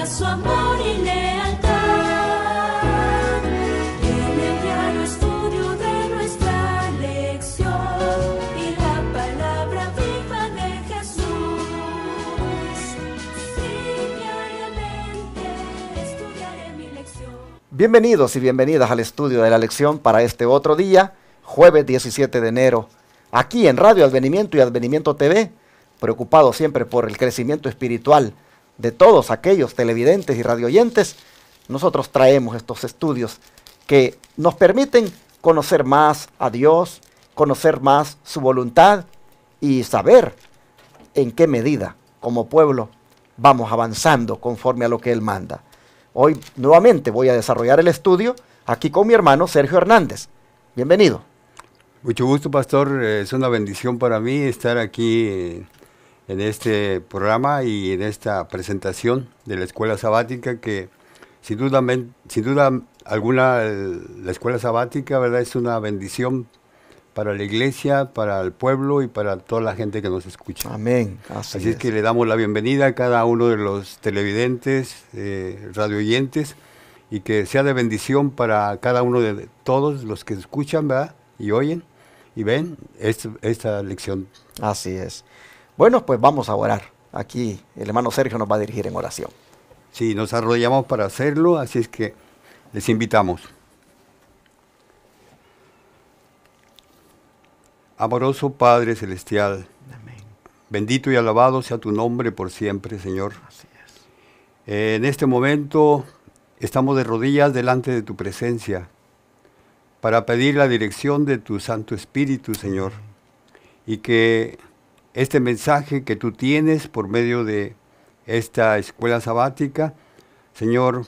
muestra su amor y lealtad. En el diario estudio de nuestra lección y la palabra viva de Jesús. Sí, diariamente estudiaré mi lección. Bienvenidos y bienvenidas al estudio de la lección para este otro día, jueves 17 de enero, aquí en Radio Advenimiento y Advenimiento TV, preocupados siempre por el crecimiento espiritual de todos aquellos televidentes y radioyentes. Nosotros traemos estos estudios que nos permiten conocer más a Dios, conocer más su voluntad y saber en qué medida como pueblo vamos avanzando conforme a lo que Él manda. Hoy nuevamente voy a desarrollar el estudio aquí con mi hermano Sergio Hernández. Bienvenido. Mucho gusto, pastor. Es una bendición para mí estar aquí en este programa y en esta presentación de la escuela sabática, que sin duda alguna la escuela sabática, ¿verdad?, es una bendición para la iglesia, para el pueblo y para toda la gente que nos escucha. Amén. Así es que le damos la bienvenida a cada uno de los televidentes, radioyentes, y que sea de bendición para cada uno de todos los que escuchan, ¿verdad?, y oyen y ven esta lección. Así es. Bueno, pues vamos a orar. Aquí el hermano Sergio nos va a dirigir en oración. Sí, nos arrodillamos para hacerlo, así es que les invitamos. Amoroso Padre Celestial, Amén. bendito y alabado sea tu nombre por siempre, Señor. Así es. En este momento estamos de rodillas delante de tu presencia para pedir la dirección de tu Santo Espíritu, Señor, y que este mensaje que tú tienes por medio de esta escuela sabática, Señor,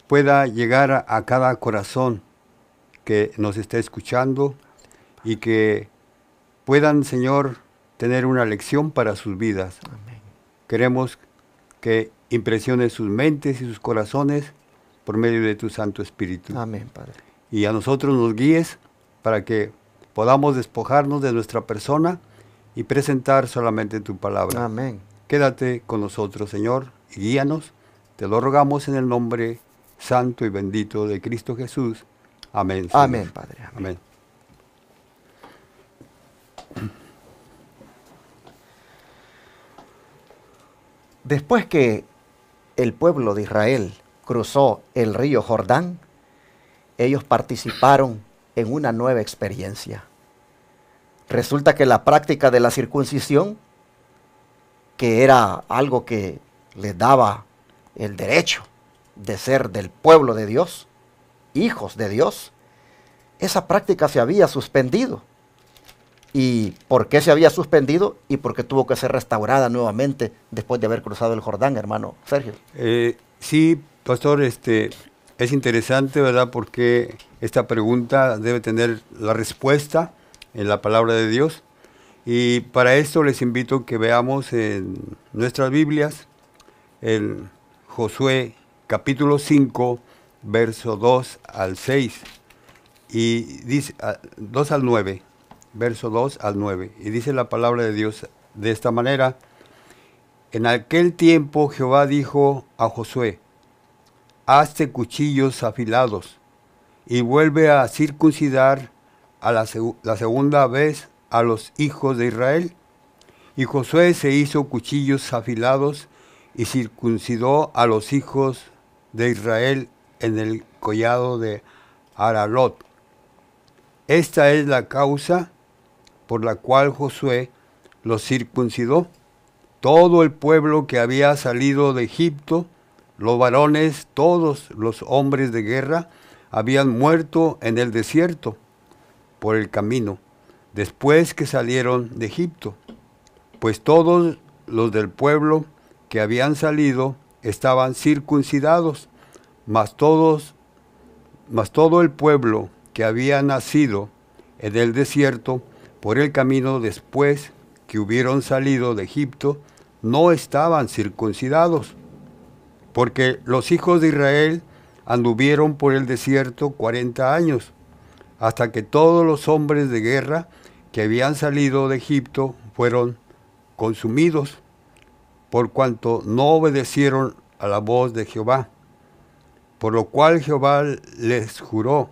pueda llegar a cada corazón que nos esté escuchando y que puedan, Señor, tener una lección para sus vidas. Amén. Queremos que impresiones sus mentes y sus corazones por medio de tu Santo Espíritu. Amén, Padre. Y a nosotros nos guíes para que podamos despojarnos de nuestra persona y presentar solamente tu palabra. Amén. Quédate con nosotros, Señor, y guíanos. Te lo rogamos en el nombre santo y bendito de Cristo Jesús. Amén, Señor. Amén, Padre. Amén. Amén. Después que el pueblo de Israel cruzó el río Jordán, ellos participaron en una nueva experiencia. Resulta que la práctica de la circuncisión, que era algo que les daba el derecho de ser del pueblo de Dios, hijos de Dios, esa práctica se había suspendido. ¿Y por qué se había suspendido? Y porque tuvo que ser restaurada nuevamente después de haber cruzado el Jordán, hermano Sergio. Sí, pastor, es interesante, ¿verdad?, porque esta pregunta debe tener la respuesta en la palabra de Dios. Y para esto les invito a que veamos en nuestras Biblias, en Josué capítulo 5, verso 2 al 6, y dice 2 al 9, verso 2 al 9, y dice la palabra de Dios de esta manera: En aquel tiempo Jehová dijo a Josué: hazte cuchillos afilados y vuelve a circuncidar a la segunda vez a los hijos de Israel. Y Josué se hizo cuchillos afilados y circuncidó a los hijos de Israel en el collado de Aralot. Esta es la causa por la cual Josué los circuncidó. Todo el pueblo que había salido de Egipto, los varones, todos los hombres de guerra, habían muerto en el desierto por el camino, después que salieron de Egipto, pues todos los del pueblo que habían salido estaban circuncidados, mas todo el pueblo que había nacido en el desierto por el camino después que hubieron salido de Egipto, no estaban circuncidados, porque los hijos de Israel anduvieron por el desierto 40 años, hasta que todos los hombres de guerra que habían salido de Egipto fueron consumidos, por cuanto no obedecieron a la voz de Jehová, por lo cual Jehová les juró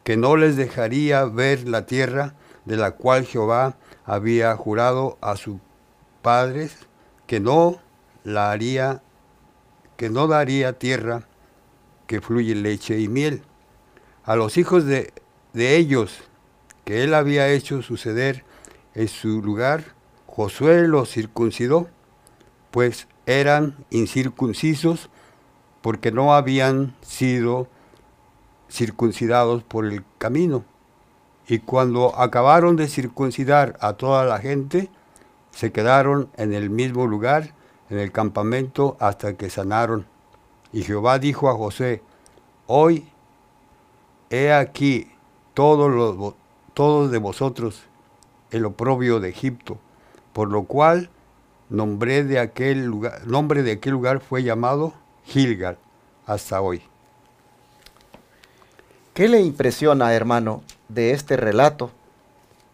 que no les dejaría ver la tierra de la cual Jehová había jurado a sus padres, que no daría tierra que fluye leche y miel. A los hijos de ellos que él había hecho suceder en su lugar, Josué los circuncidó, pues eran incircuncisos, porque no habían sido circuncidados por el camino. Y cuando acabaron de circuncidar a toda la gente, se quedaron en el mismo lugar, en el campamento, hasta que sanaron. Y Jehová dijo a José: hoy he aquí todos de vosotros el oprobio de Egipto, por lo cual nombre de aquel lugar fue llamado Gilgal hasta hoy. ¿Qué le impresiona, hermano, de este relato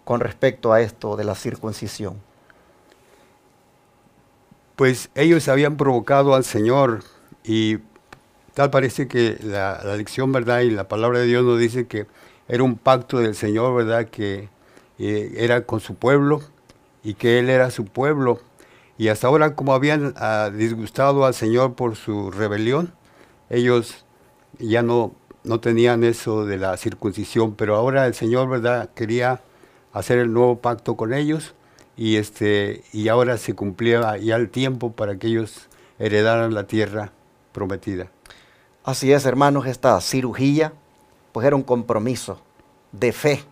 con respecto a esto de la circuncisión? Pues ellos habían provocado al Señor, y tal parece que la lección, ¿verdad? Y la palabra de Dios nos dice que era un pacto del Señor, ¿verdad? Que era con su pueblo y que Él era su pueblo. Y hasta ahora, como habían disgustado al Señor por su rebelión, ellos ya no tenían eso de la circuncisión, pero ahora el Señor, ¿verdad?, quería hacer el nuevo pacto con ellos, y ahora se cumplía ya el tiempo para que ellos heredaran la tierra prometida. Así es, hermanos, esta cirugía pues era un compromiso de fe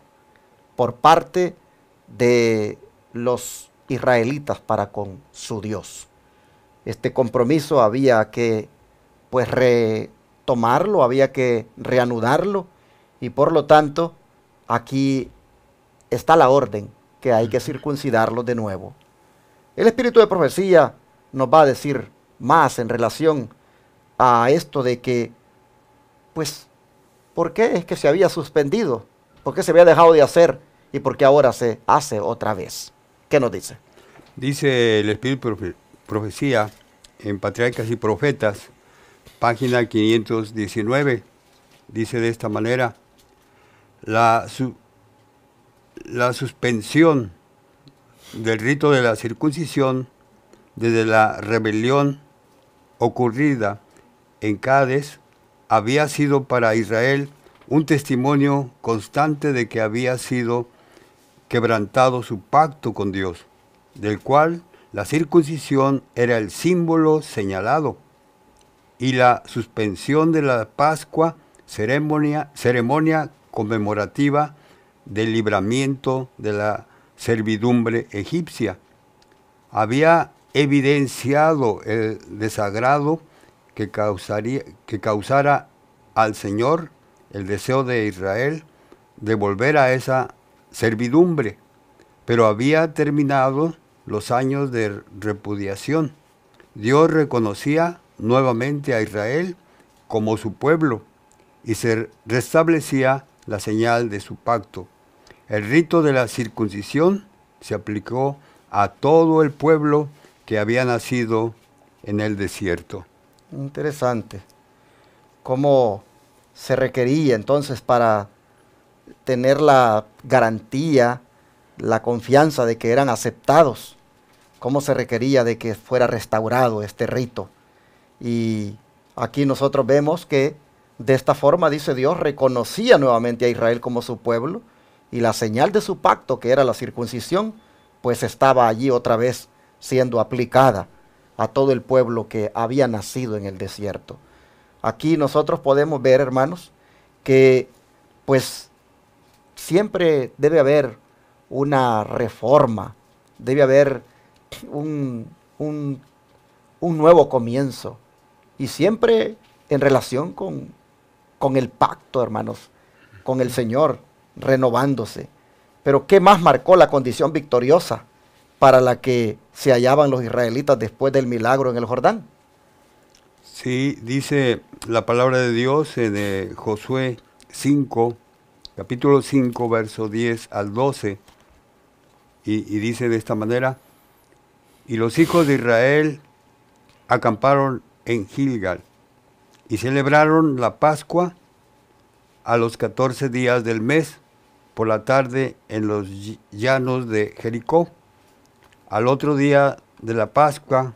por parte de los israelitas para con su Dios. Este compromiso había que pues retomarlo, había que reanudarlo, y por lo tanto aquí está la orden que hay que circuncidarlo de nuevo. El espíritu de profecía nos va a decir más en relación a esto de que, pues, ¿por qué es que se había suspendido? ¿Por qué se había dejado de hacer? ¿Y por qué ahora se hace otra vez? ¿Qué nos dice? Dice el espíritu de profecía en Patriarcas y Profetas, página 519, dice de esta manera: la suspensión del rito de la circuncisión desde la rebelión ocurrida en Cades había sido para Israel un testimonio constante de que había sido quebrantado su pacto con Dios, del cual la circuncisión era el símbolo señalado, y la suspensión de la Pascua, ceremonia conmemorativa del libramiento de la servidumbre egipcia, había evidenciado el desagrado que causara al Señor el deseo de Israel de volver a esa servidumbre, pero había terminado los años de repudiación. Dios reconocía nuevamente a Israel como su pueblo y se restablecía la señal de su pacto. El rito de la circuncisión se aplicó a todo el pueblo que había nacido en el desierto. Interesante. ¿Cómo se requería entonces para tener la garantía, la confianza de que eran aceptados? ¿Cómo se requería de que fuera restaurado este rito? Y aquí nosotros vemos que de esta forma, dice Dios, reconocía nuevamente a Israel como su pueblo, y la señal de su pacto, que era la circuncisión, pues estaba allí otra vez siendo aplicada a todo el pueblo que había nacido en el desierto. Aquí nosotros podemos ver, hermanos, que pues siempre debe haber una reforma, debe haber un nuevo comienzo, y siempre en relación con el pacto, hermanos, con el Señor, renovándose. Pero ¿qué más marcó la condición victoriosa para la que se hallaban los israelitas después del milagro en el Jordán? Sí, dice la palabra de Dios en Josué 5, capítulo 5, verso 10 al 12, y dice de esta manera: y los hijos de Israel acamparon en Gilgal. Y celebraron la Pascua a los 14 días del mes, por la tarde en los llanos de Jericó. Al otro día de la Pascua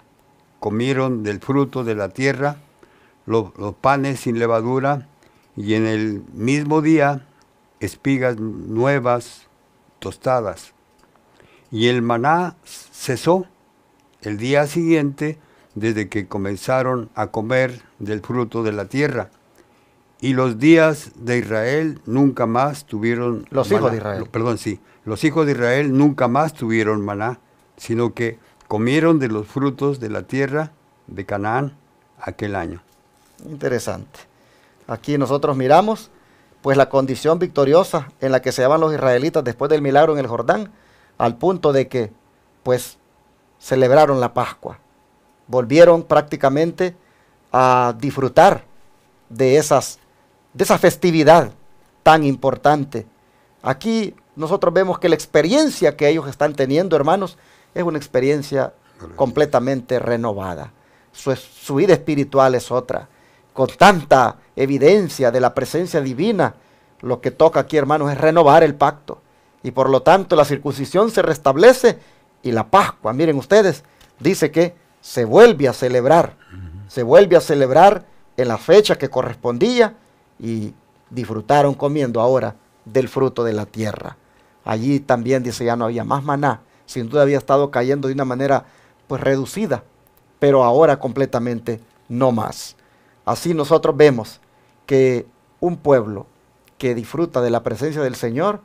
comieron del fruto de la tierra, los panes sin levadura, y en el mismo día espigas nuevas tostadas. Y el maná cesó el día siguiente desde que comenzaron a comer del fruto de la tierra. Y los días de Israel nunca más tuvieron Los hijos de Israel. Los hijos de Israel nunca más tuvieron maná, sino que comieron de los frutos de la tierra de Canaán aquel año. Interesante. Aquí nosotros miramos pues la condición victoriosa en la que se hallaban los israelitas después del milagro en el Jordán, al punto de que pues celebraron la Pascua. Volvieron prácticamente a disfrutar de esa festividad tan importante. Aquí nosotros vemos que la experiencia que ellos están teniendo, hermanos, es una experiencia completamente renovada. Su vida espiritual es otra, con tanta evidencia de la presencia divina. Lo que toca aquí, hermanos, es renovar el pacto. Y por lo tanto la circuncisión se restablece y la Pascua, miren ustedes, dice que se vuelve a celebrar. Se vuelve a celebrar en la fecha que correspondía y disfrutaron comiendo ahora del fruto de la tierra. Allí también dice ya no había más maná, sin duda había estado cayendo de una manera pues reducida, pero ahora completamente no más. Así nosotros vemos que un pueblo que disfruta de la presencia del Señor,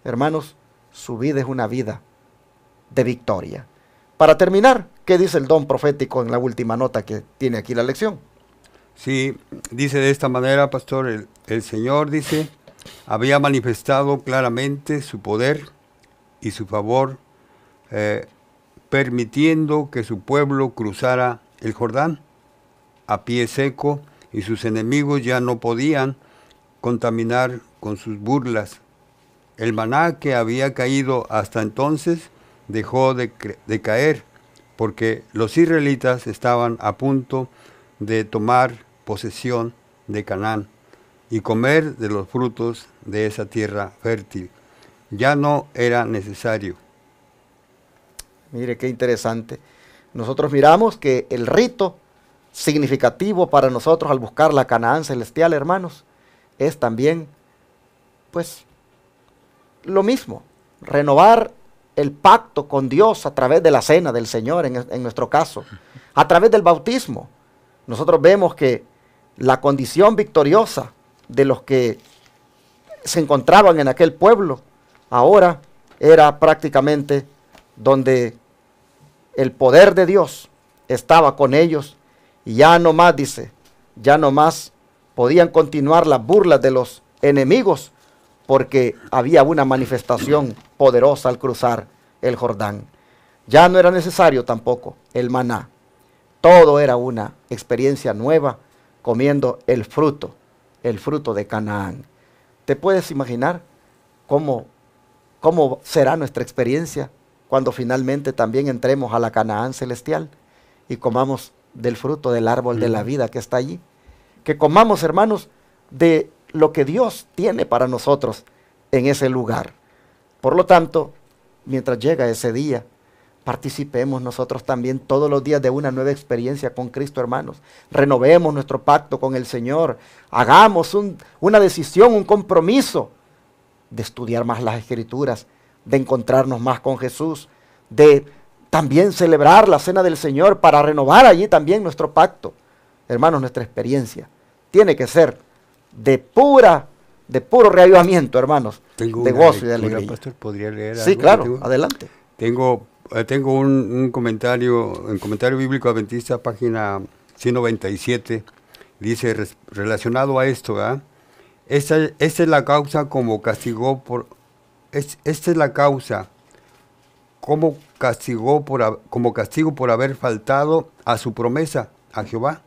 hermanos, su vida es una vida de victoria. Para terminar, ¿qué dice el don profético en la última nota que tiene aquí la lección? Sí, dice de esta manera, pastor, el Señor dice, había manifestado claramente su poder y su favor, permitiendo que su pueblo cruzara el Jordán a pie seco, y sus enemigos ya no podían contaminar con sus burlas. El maná que había caído hasta entonces dejó de caer, porque los israelitas estaban a punto de tomar posesión de Canaán y comer de los frutos de esa tierra fértil. Ya no era necesario. Mire qué interesante. Nosotros miramos que el rito significativo para nosotros al buscar la Canaán celestial, hermanos, es también, pues, lo mismo, renovar el pacto con Dios a través de la cena del Señor, en nuestro caso, a través del bautismo. Nosotros vemos que la condición victoriosa de los que se encontraban en aquel pueblo, ahora era prácticamente donde el poder de Dios estaba con ellos, y ya no más, dice, ya no más podían continuar las burlas de los enemigos, porque había una manifestación poderosa al cruzar el Jordán. Ya no era necesario tampoco el maná. Todo era una experiencia nueva, comiendo el fruto de Canaán. ¿Te puedes imaginar cómo será nuestra experiencia cuando finalmente también entremos a la Canaán celestial y comamos del fruto del árbol de la vida que está allí? Que comamos, hermanos, de lo que Dios tiene para nosotros en ese lugar. Por lo tanto, mientras llega ese día, participemos nosotros también todos los días de una nueva experiencia con Cristo, hermanos. Renovemos nuestro pacto con el Señor. Hagamos una decisión, un compromiso de estudiar más las Escrituras, de encontrarnos más con Jesús, de también celebrar la cena del Señor para renovar allí también nuestro pacto. Hermanos, nuestra experiencia tiene que ser de puro reavivamiento, hermanos, de gozo y de alegría. Pastor, ¿podría leer Sí, algo? claro, adelante. Tengo un comentario, en Comentario Bíblico Adventista, página 197, dice, relacionado a esto, ¿verdad? Esta es la causa como castigo por haber faltado a su promesa, a Jehová,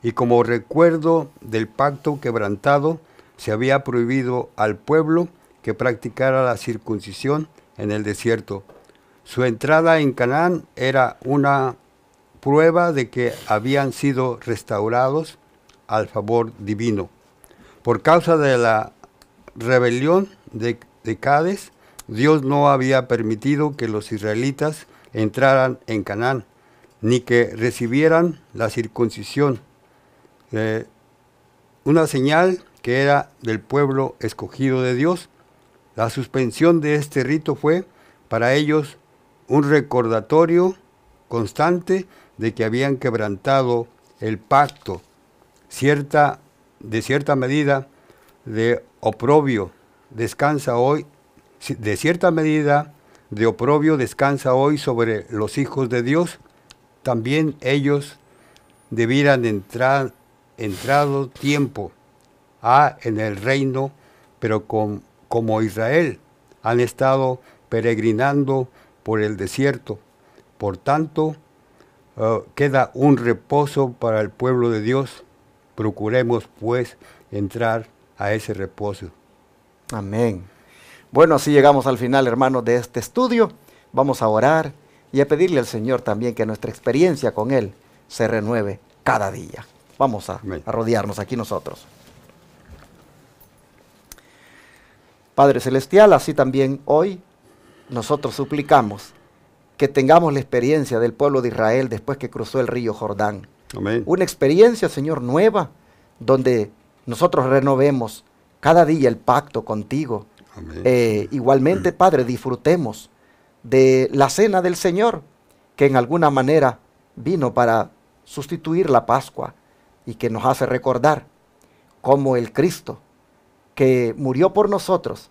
y como recuerdo del pacto quebrantado, se había prohibido al pueblo que practicara la circuncisión en el desierto. Su entrada en Canaán era una prueba de que habían sido restaurados al favor divino. Por causa de la rebelión de Cades, Dios no había permitido que los israelitas entraran en Canaán, ni que recibieran la circuncisión, una señal que era del pueblo escogido de Dios. La suspensión de este rito fue para ellos un recordatorio constante de que habían quebrantado el pacto. De cierta medida de oprobio descansa hoy sobre los hijos de Dios. También ellos debieran entrado tiempo en el reino, pero como Israel han estado peregrinando por el desierto. Por tanto, queda un reposo para el pueblo de Dios. Procuremos, pues, entrar a ese reposo. Amén. Bueno, así llegamos al final, hermanos, de este estudio. Vamos a orar y a pedirle al Señor también que nuestra experiencia con Él se renueve cada día. Vamos a rodearnos aquí nosotros. Padre Celestial, así también hoy nosotros suplicamos que tengamos la experiencia del pueblo de Israel después que cruzó el río Jordán. Amén. Una experiencia, Señor, nueva, donde nosotros renovemos cada día el pacto contigo. Igualmente, Padre, disfrutemos de la cena del Señor, que en alguna manera vino para sustituir la Pascua y que nos hace recordar cómo el Cristo que murió por nosotros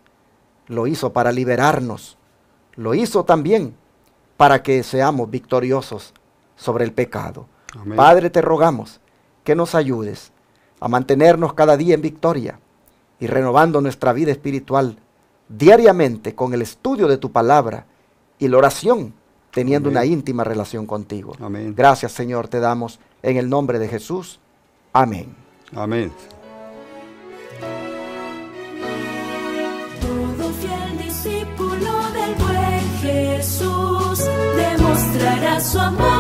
lo hizo para liberarnos, lo hizo también para que seamos victoriosos sobre el pecado. Amén. Padre, te rogamos que nos ayudes a mantenernos cada día en victoria y renovando nuestra vida espiritual diariamente con el estudio de tu palabra y la oración, teniendo Amén. una íntima relación contigo. Amén. Gracias, Señor, te damos en el nombre de Jesús. Amén. Amén. Todo fiel discípulo del buen Jesús demostrará su amor